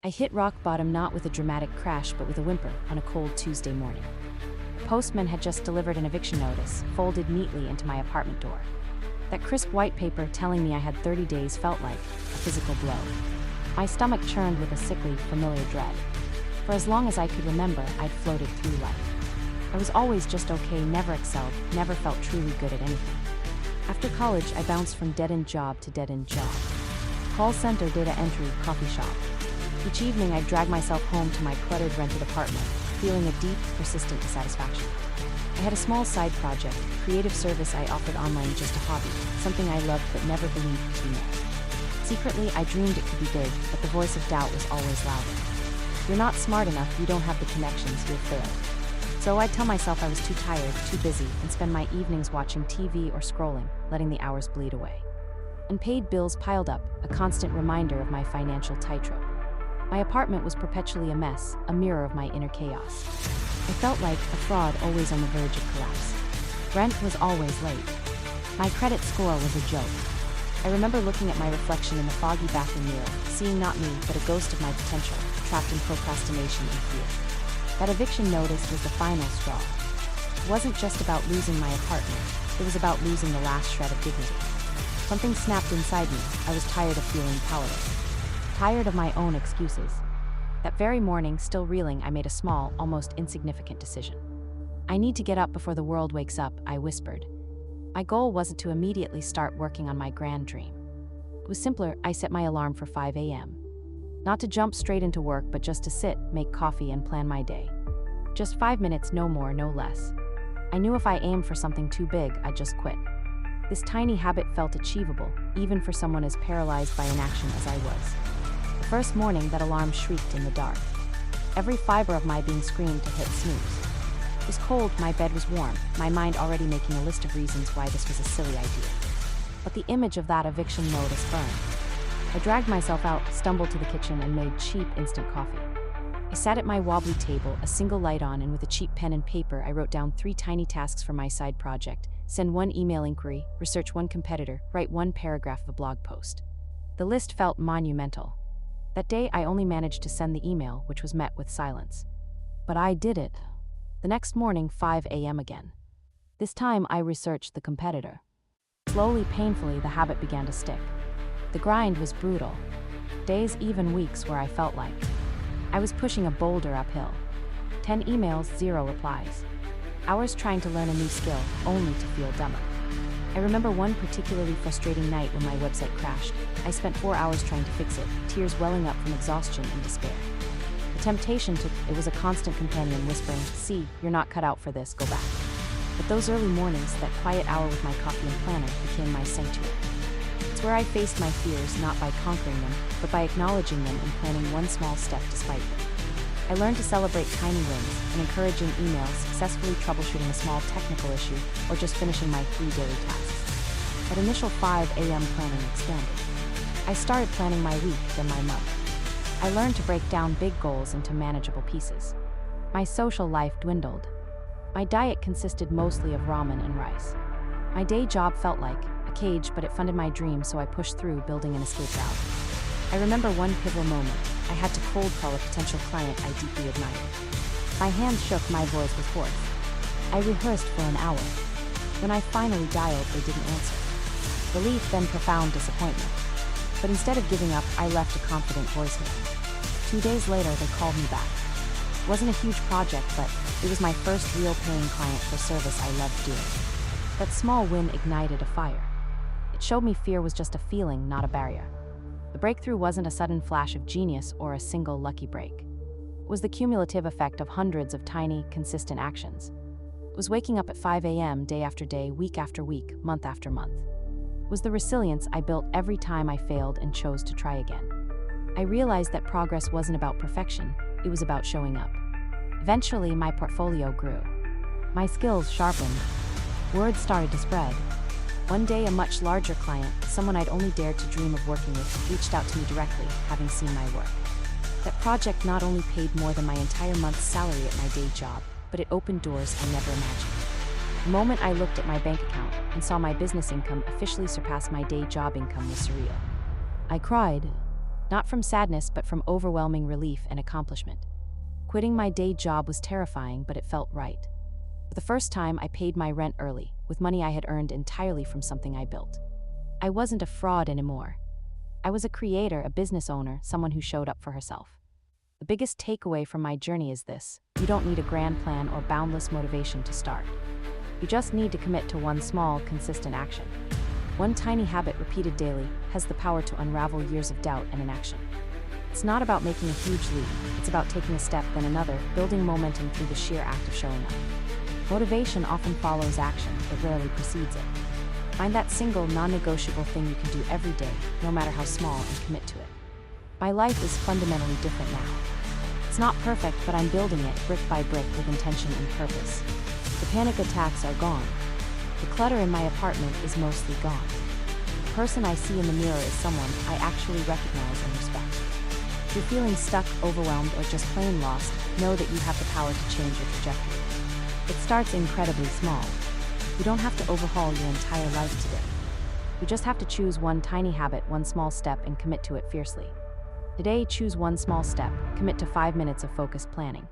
I hit rock bottom not with a dramatic crash but with a whimper on a cold Tuesday morning. The postman had just delivered an eviction notice, folded neatly into my apartment door. That crisp white paper telling me I had 30 days felt like a physical blow. My stomach churned with a sickly, familiar dread. For as long as I could remember, I'd floated through life. I was always just okay, never excelled, never felt truly good at anything. After college, I bounced from dead-end job to dead-end job. Call center, data entry, coffee shop. Each evening, I'd drag myself home to my cluttered rented apartment, feeling a deep, persistent dissatisfaction. I had a small side project, creative service I offered online, just a hobby, something I loved but never believed to be met. Secretly, I dreamed it could be big, but the voice of doubt was always louder. You're not smart enough, you don't have the connections, you'll fail. So I'd tell myself I was too tired, too busy, and spend my evenings watching TV or scrolling, letting the hours bleed away. Unpaid bills piled up, a constant reminder of my financial tightrope. My apartment was perpetually a mess, a mirror of my inner chaos. I felt like a fraud, always on the verge of collapse. Rent was always late. My credit score was a joke. I remember looking at my reflection in the foggy bathroom mirror, seeing not me, but a ghost of my potential, trapped in procrastination and fear. That eviction notice was the final straw. It wasn't just about losing my apartment, it was about losing the last shred of dignity. Something snapped inside me. I was tired of feeling powerless. Tired of my own excuses. That very morning, still reeling, I made a small, almost insignificant decision. I need to get up before the world wakes up, I whispered. My goal wasn't to immediately start working on my grand dream. It was simpler. I set my alarm for 5 a.m. Not to jump straight into work, but just to sit, make coffee, and plan my day. Just 5 minutes, no more, no less. I knew if I aimed for something too big, I'd just quit. This tiny habit felt achievable, even for someone as paralyzed by inaction as I was. The first morning, that alarm shrieked in the dark. Every fiber of my being screamed to hit snooze. It was cold, my bed was warm, my mind already making a list of reasons why this was a silly idea. But the image of that eviction notice burned. I dragged myself out, stumbled to the kitchen, and made cheap instant coffee. I sat at my wobbly table, a single light on, and with a cheap pen and paper, I wrote down 3 tiny tasks for my side project: send 1 email inquiry, research 1 competitor, write 1 paragraph of a blog post. The list felt monumental. That day, I only managed to send the email, which was met with silence. But I did it. The next morning, 5 a.m. again. This time, I researched the competitor. Slowly, painfully, the habit began to stick. The grind was brutal. Days, even weeks, where I felt like I was pushing a boulder uphill. 10 emails, 0 replies. Hours trying to learn a new skill, only to feel dumber. I remember one particularly frustrating night when my website crashed. I spent 4 hours trying to fix it, tears welling up from exhaustion and despair. The temptation it was a constant companion whispering, "See, you're not cut out for this, go back." But those early mornings, that quiet hour with my coffee and planner, became my sanctuary. It's where I faced my fears, not by conquering them, but by acknowledging them and planning 1 small step despite them. I learned to celebrate tiny wins, an encouraging email, successfully troubleshooting a small technical issue, or just finishing my 3 daily tasks. That initial 5 a.m. planning expanded. I started planning my week, then my month. I learned to break down big goals into manageable pieces. My social life dwindled. My diet consisted mostly of ramen and rice. My day job felt like a cage, but it funded my dreams, so I pushed through, building an escape route. I remember one pivotal moment. I had to cold call a potential client I deeply admired. My hands shook, my voice was hoarse. I rehearsed for an hour. When I finally dialed, they didn't answer. Relief, then profound disappointment. But instead of giving up, I left a confident voicemail. 2 days later, they called me back. It wasn't a huge project, but it was my first real paying client for service I loved doing. That small win ignited a fire. It showed me fear was just a feeling, not a barrier. The breakthrough wasn't a sudden flash of genius or a single lucky break. It was the cumulative effect of hundreds of tiny, consistent actions. It was waking up at 5 a.m. day after day, week after week, month after month. It was the resilience I built every time I failed and chose to try again. I realized that progress wasn't about perfection, it was about showing up. Eventually, my portfolio grew. My skills sharpened. Word started to spread. One day, a much larger client, someone I'd only dared to dream of working with, reached out to me directly, having seen my work. That project not only paid more than my entire month's salary at my day job, but it opened doors I never imagined. The moment I looked at my bank account and saw my business income officially surpass my day job income was surreal. I cried. Not from sadness, but from overwhelming relief and accomplishment. Quitting my day job was terrifying, but it felt right. For the first time, I paid my rent early, with money I had earned entirely from something I built. I wasn't a fraud anymore. I was a creator, a business owner, someone who showed up for herself. The biggest takeaway from my journey is this: you don't need a grand plan or boundless motivation to start. You just need to commit to one small, consistent action. One tiny habit repeated daily has the power to unravel years of doubt and inaction. It's not about making a huge leap, it's about taking a step, then another, building momentum through the sheer act of showing up. Motivation often follows action, it rarely precedes it. Find that single, non-negotiable thing you can do every day, no matter how small, and commit to it. My life is fundamentally different now. It's not perfect, but I'm building it brick by brick with intention and purpose. The panic attacks are gone. The clutter in my apartment is mostly gone. The person I see in the mirror is someone I actually recognize and respect. If you're feeling stuck, overwhelmed, or just plain lost, know that you have the power to change your trajectory. It starts incredibly small. You don't have to overhaul your entire life today. You just have to choose one tiny habit, one small step, and commit to it fiercely. Today, choose one small step, commit to 5 minutes of focused planning.